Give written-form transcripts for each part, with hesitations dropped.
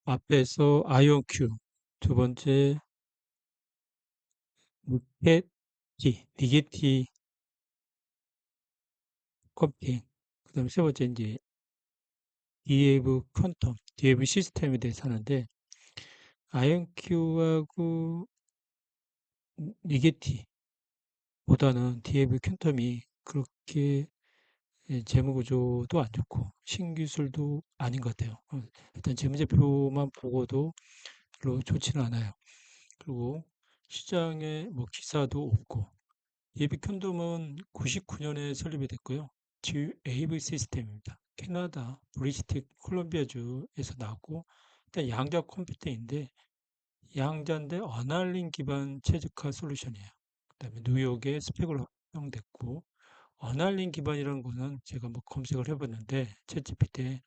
앞에서 아이온큐, 두 번째 리게티 컴퓨팅, 그다음에 세 번째 이제 디에브 퀀텀, 디에브 시스템에 대해서 하는데 아이온큐하고 리게티보다는 디에브 퀀텀이 그렇게 재무 구조도 안 좋고 신기술도 아닌 것 같아요. 일단 재무제표만 보고도 별로 좋지는 않아요. 그리고 시장에 뭐 기사도 없고 예비 콘돔은 99년에 설립이 됐고요. AV 시스템입니다. 캐나다 브리티시 콜롬비아주에서 나왔고 일단 양자 컴퓨터인데 양자인데 어널링 기반 최적화 솔루션이에요. 그다음에 뉴욕에 스펙으로 확정됐고 어널링 기반이라는 거는 제가 뭐 검색을 해봤는데 챗GPT에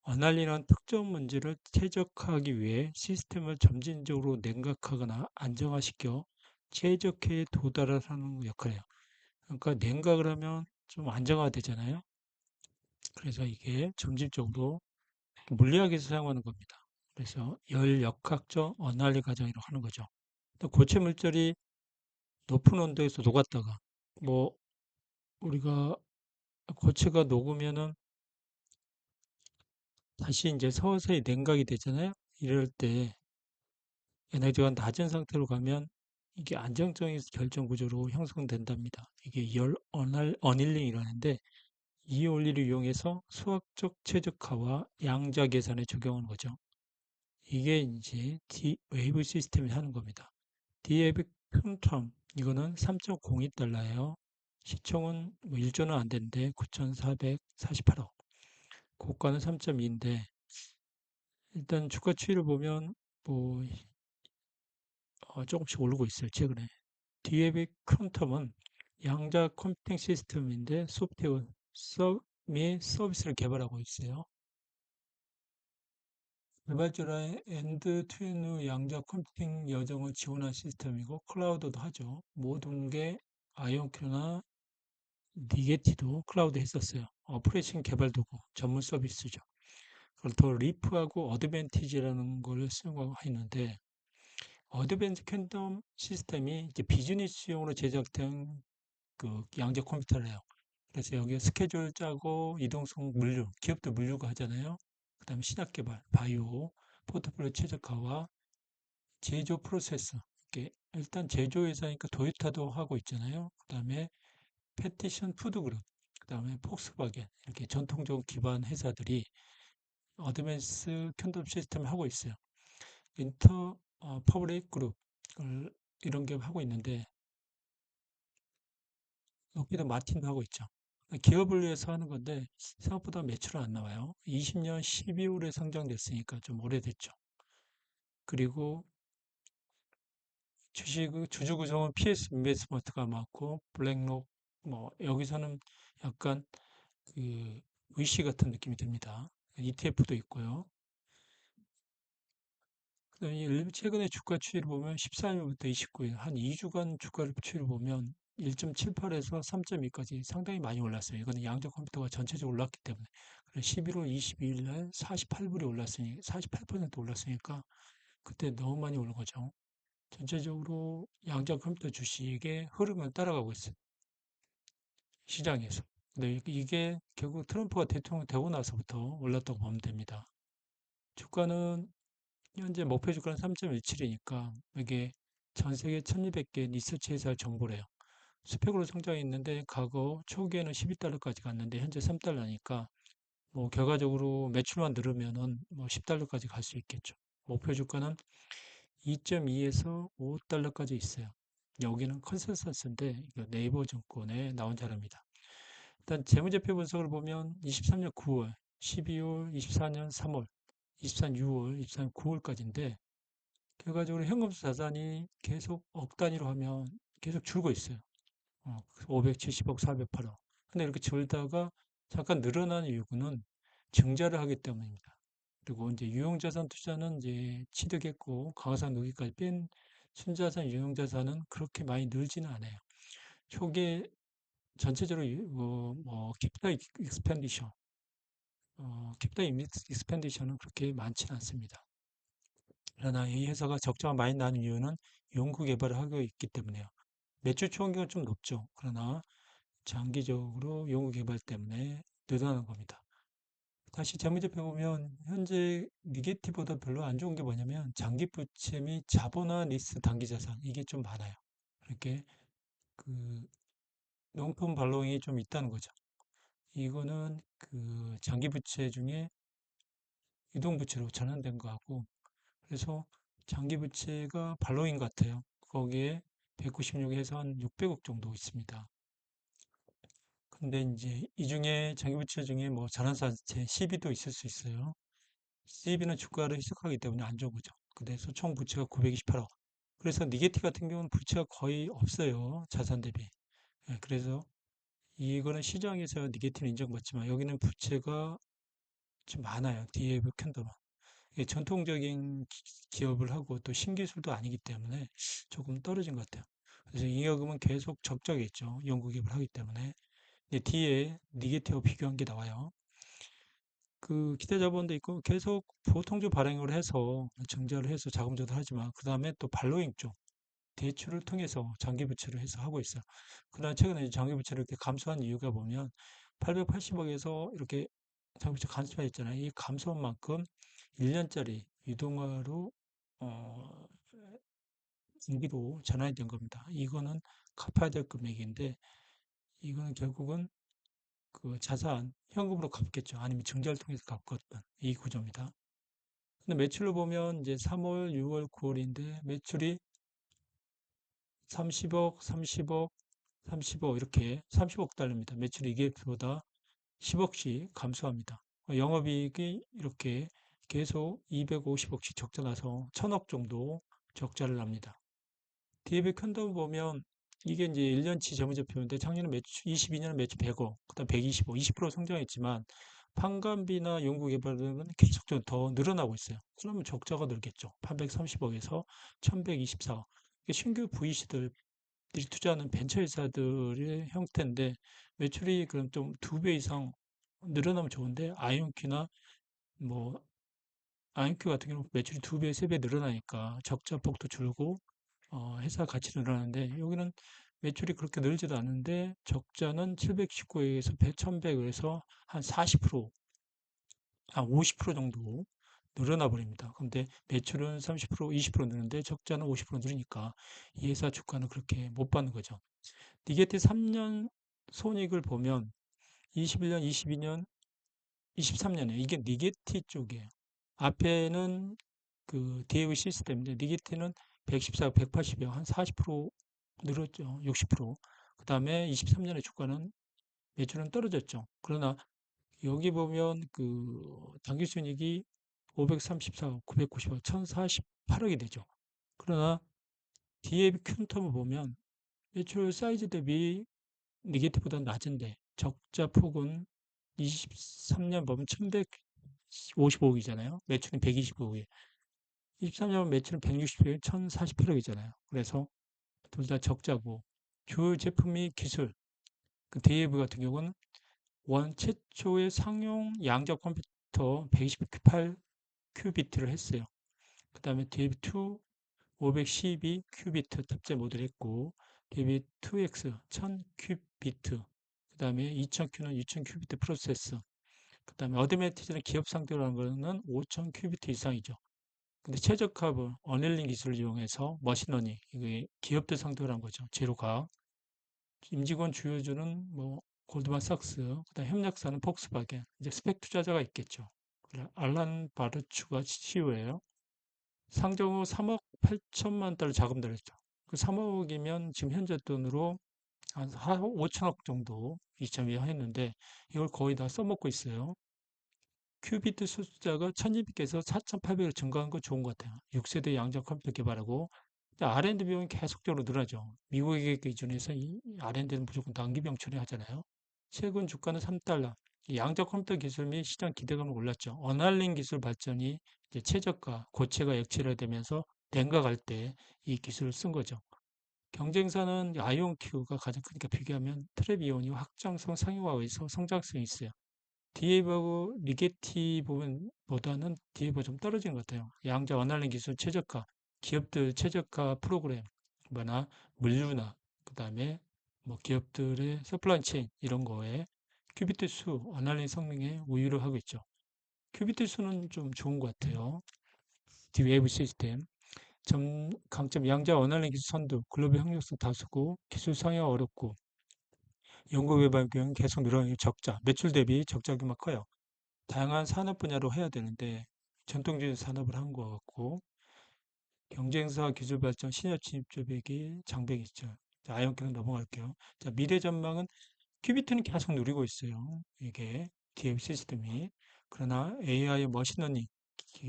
어널링이란 특정 문제를 최적화하기 위해 시스템을 점진적으로 냉각하거나 안정화시켜 최적화에 도달하는 역할이에요. 그러니까 냉각을 하면 좀 안정화되잖아요. 그래서 이게 점진적으로 물리학에서 사용하는 겁니다. 그래서 열 역학적 언할리 과정이라고 하는 거죠. 또 고체 물질이 높은 온도에서 녹았다가 뭐 우리가 고체가 녹으면은 다시 이제 서서히 냉각이 되잖아요. 이럴 때 에너지가 낮은 상태로 가면 이게 안정적인 결정 구조로 형성된답니다. 이게 열 어닐링이라는데 이 원리를 이용해서 수학적 최적화와 양자 계산에 적용하는 거죠. 이게 이제 웨이브 시스템이 하는 겁니다. 디에빅 킁텀 이거는 3.02달러예요. 시총은 뭐 1조는 안 되는데 9,448억. 고가는 3.2인데 일단 주가 추이를 보면 뭐 조금씩 오르고 있어요. 최근에. 디에빅 킁텀은 양자 컴퓨팅 시스템인데 소프트웨어 및 서비스를 개발하고 있어요. 개발자의 엔드-투-엔드 양자 컴퓨팅 여정을 지원한 시스템이고 클라우드도 하죠. 모든 게 아이온큐나 니게티도 클라우드 했었어요. 오퍼레이션 개발 도구 전문 서비스죠. 그걸 더 리프하고 어드밴티지라는 걸 사용하는데 어드밴티 캔덤 시스템이 이제 비즈니스용으로 제작된 그 양자 컴퓨터래요. 그래서 여기에 스케줄 짜고 이동성 물류, 기업도 물류가 하잖아요. 그다음에 신약 개발, 바이오, 포트폴리오 최적화와 제조 프로세스. 이렇게 일단 제조 회사니까 도요타도 하고 있잖아요. 그다음에 패티션 푸드그룹, 그다음에 폭스바겐 이렇게 전통적 기반 회사들이 어드밴스 캔덤 시스템을 하고 있어요. 인터 퍼블릭 그룹 이런 게 하고 있는데 여기도 마틴도 하고 있죠. 기업을 위해서 하는 건데 생각보다 매출은 안 나와요. 20년 12월에 상장됐으니까 좀 오래됐죠. 그리고 주주 구성은 PS 인베스트먼트가 많고 블랙록 뭐 여기서는 약간 그 VC 같은 느낌이 듭니다. ETF도 있고요. 그다음에 최근에 주가 추이를 보면 14일부터 29일 한 2주간 주가 추이를 보면 1.78에서 3.2까지 상당히 많이 올랐어요. 이거는 양적 컴퓨터가 전체적으로 올랐기 때문에. 11월 22일 날 48불이 올랐으니 48% 올랐으니까 그때 너무 많이 오른 거죠. 전체적으로 양적 컴퓨터 주식의 흐름을 따라가고 있어요. 시장에서. 근데 이게 결국 트럼프가 대통령 되고 나서부터 올랐다고 보면 됩니다. 주가는 현재 목표 주가는 3.17이니까 이게 전 세계 1200개 리서치 회사 정보래요. 스펙으로 성장했는데 과거 초기에는 12달러까지 갔는데 현재 3달러니까 뭐 결과적으로 매출만 늘으면은 뭐 10달러까지 갈 수 있겠죠. 목표 주가는 2.2에서 5달러까지 있어요. 여기는 컨센서스인데 네이버 증권에 나온 자료입니다. 일단 재무제표 분석을 보면 23년 9월, 12월, 24년 3월, 24년 6월, 24년 9월까지인데 결과적으로 현금수 자산이 계속 억 단위로 하면 계속 줄고 있어요. 570억, 408억. 근데 이렇게 줄다가 잠깐 늘어난 이유는 증자를 하기 때문입니다. 그리고 이제 유형자산 투자는 이제 취득했고 강화산 넣기까지 뺀 순자산, 유형자산은 그렇게 많이 늘지는 않아요. 초기에 전체적으로 뭐 캐피탈 익스펜디셔 캡타 익스펜디션은 그렇게 많지는 않습니다. 그러나 이 회사가 적자가 많이 나는 이유는 연구 개발을 하고 있기 때문에요. 매출 총액은 좀 높죠. 그러나 장기적으로 연구 개발 때문에 늘어나는 겁니다. 다시 재무제표 보면 현재 니게티보다 별로 안 좋은 게 뭐냐면 장기 부채 및 자본화 리스 단기 자산 이게 좀 많아요. 이렇게 그 롱텀 발롱이 좀 있다는 거죠. 이거는 그 장기 부채 중에 유동 부채로 전환된 거하고 그래서 장기 부채가 발로인 같아요. 거기에 196에서 한 600억 정도 있습니다. 근데 이제 이 중에 장기 부채 중에 뭐 자산사채 CB도 있을 수 있어요. CB는 주가를 희석하기 때문에 안 좋은 거죠. 그래서 총 부채가 928억. 그래서 니게티 같은 경우는 부채가 거의 없어요. 자산 대비. 예, 그래서 이거는 시장에서 니게티는 인정받지만 여기는 부채가 좀 많아요. DAV 캔더만. 전통적인 기업을 하고 또 신기술도 아니기 때문에 조금 떨어진 것 같아요. 그래서 잉여금은 계속 적자겠죠. 연구기업을 하기 때문에. 뒤에 니게티와 비교한 게 나와요. 그 기대 자본도 있고 계속 보통주 발행을 해서 증자를 해서 자금 조달하지만 그 다음에 또 발로잉 쪽 대출을 통해서 장기 부채를 해서 하고 있어요. 그러나 최근에 장기 부채를 이렇게 감소한 이유가 보면 880억에서 이렇게 장기 부채 감소했잖아요. 이 감소한 만큼 1년짜리 유동화로 어, 분기로 전환이 된 겁니다. 이거는 갚아야 될 금액인데 이거는 결국은 그 자산 현금으로 갚겠죠. 아니면 증자를 통해서 갚거든. 이 구조입니다. 근데 매출로 보면 이제 3월, 6월, 9월인데 매출이 30억, 30억, 30억 이렇게 30억 달러입니다. 매출이 이게 보다 10억씩 감소합니다. 영업이익이 이렇게 계속 250억씩 적자 나서 1000억 정도 적자를 납니다. DAB 큰돈 보면 이게 이제 1년치 재무제표인데 작년에 매출 22년은 매출 100억, 그다음 125, 20% 성장했지만 판관비나 연구개발은 계속적으로 더 늘어나고 있어요. 그러면 적자가 늘겠죠. 830억에서 1124억. 신규 VC들이 투자하는 벤처 회사들의 형태인데 매출이 그럼 좀 2배 이상 늘어나면 좋은데 아이온큐나 뭐 아이온큐 같은 경우는 매출이 2배, 3배 늘어나니까 적자 폭도 줄고 회사 가치도 늘어나는데 여기는 매출이 그렇게 늘지도 않는데 적자는 719에서 1100에서 한 40%, 한 50% 정도 늘어나 버립니다. 근데 매출은 30%, 20% 느는데 적자는 50% 늘으니까 이 회사 주가는 그렇게 못 받는 거죠. 니게티 3년 손익을 보면 21년, 22년, 23년에 이게 니게티 쪽이에요. 앞에는 그 DAV 시스템인데 니게티는 114, 180여 한 40% 늘었죠. 60%. 그다음에 23년에 주가는 매출은 떨어졌죠. 그러나 여기 보면 그 당기 순이익이 534억, 990억, 1048억이 되죠. 그러나 DAV 큐텀을 보면 매출 사이즈 대비 니게티보다 낮은데 적자 폭은 23년 보면 1155억이잖아요. 매출은 125억이에요. 23년 매출은 160억, 1048억이잖아요. 그래서 둘 다 적자고 주 제품이 기술, 그 DAV 같은 경우는 원 최초의 상용 양자 컴퓨터 128 큐비트를 했어요. 그 다음에 DAV2 512 큐비트 탑재 모델 했고 DAV2X 1000 큐비트 그 다음에 2000Q는 2000 큐비트 프로세서 그 다음에 어드밴티지는 기업 상대로 하는 거는 5000 큐비트 이상이죠. 근데 최적화를 어닐링 기술을 이용해서 머신러닝 이게 기업들 상대로 한 거죠. 제로가 임직원 주요주는 뭐 골드만삭스, 그다음 협력사는 폭스바겐, 이제 스펙 투자자가 있겠죠. 알란 바르추가 CEO예요. 상장 후 3억 8천만 달러 자금 들였죠. 그 3억이면 지금 현재 돈으로 한 5천억 정도 이점이 했는데 이걸 거의 다 써먹고 있어요. 큐비트 숫자가 1200에서 4800으로 증가한 거 좋은 것 같아요. 6세대 양자 컴퓨터 개발하고 R&D 비용이 계속적으로 늘어나죠. 미국의 기준에서 이 R&D는 무조건 단기병 처리하잖아요. 최근 주가는 3달러. 양자 컴퓨터 기술 및 시장 기대감을 올랐죠. 어날링 기술 발전이 이제 최저가, 고체가 액체화되면서 냉각할 때 이 기술을 쓴 거죠. 경쟁사는 아이온큐가 가장 크니까 비교하면 트랩이온이 확장성 상용화에서 성장성이 있어요. 디에이브하고 리게티보다는 디에이브가 좀 떨어지는 것 같아요. 양자 원활한 기술 최적화, 기업들 최적화 프로그램, 뭐나 물류나 그다음에 뭐 기업들의 서플라이 체인 이런 거에 큐비트 수, 원활한 성능에 우위를 하고 있죠. 큐비트 수는 좀 좋은 것 같아요. 디웨이브 시스템. 강점 양자 원활한 기술 선도, 글로벌 협력성 다수고 기술 상용 어렵고 연구 개발 비용 계속 늘어나는 적자, 매출 대비 적자 규모가 커요. 다양한 산업 분야로 해야 되는데 전통적인 산업을 한 것 같고 경쟁사 기술 발전 신협 진입 쪽이 장벽이 있죠. 자, 아이언캐로 넘어갈게요. 자, 미래 전망은 큐비트는 계속 누리고 있어요. 이게 DF 시스템이. 그러나 AI 머신러닝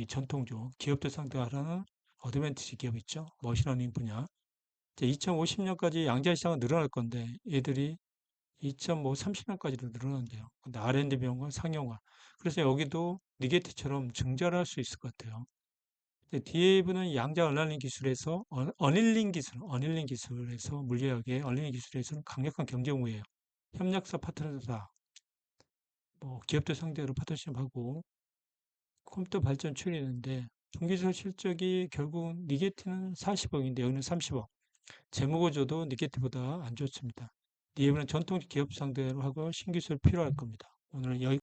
전통적 기업들 상대하는 어드밴티지 기업 있죠. 머신러닝 분야. 2050년까지 양자 시장은 늘어날 건데 얘들이 2030년까지도 늘어난대요. 근데 R&D 비용과 상용화. 그래서 여기도 니게티처럼 증자를 할 수 있을 것 같아요. DAV는 양자 언러닝 기술에서 어닐링 기술에서 물리학의 언러닝 기술에서는 강력한 경쟁 우위예요. 협력사 파트너다. 뭐 기업들 상대로 파트너십하고 컴퓨터 발전 추진인데 중기술 실적이 결국 니게티는 40억인데 여기는 30억. 재무구조도 니게티보다 안 좋습니다. DAV는 전통 기업 상대로 하고 신기술 필요할 겁니다. 오늘은 여기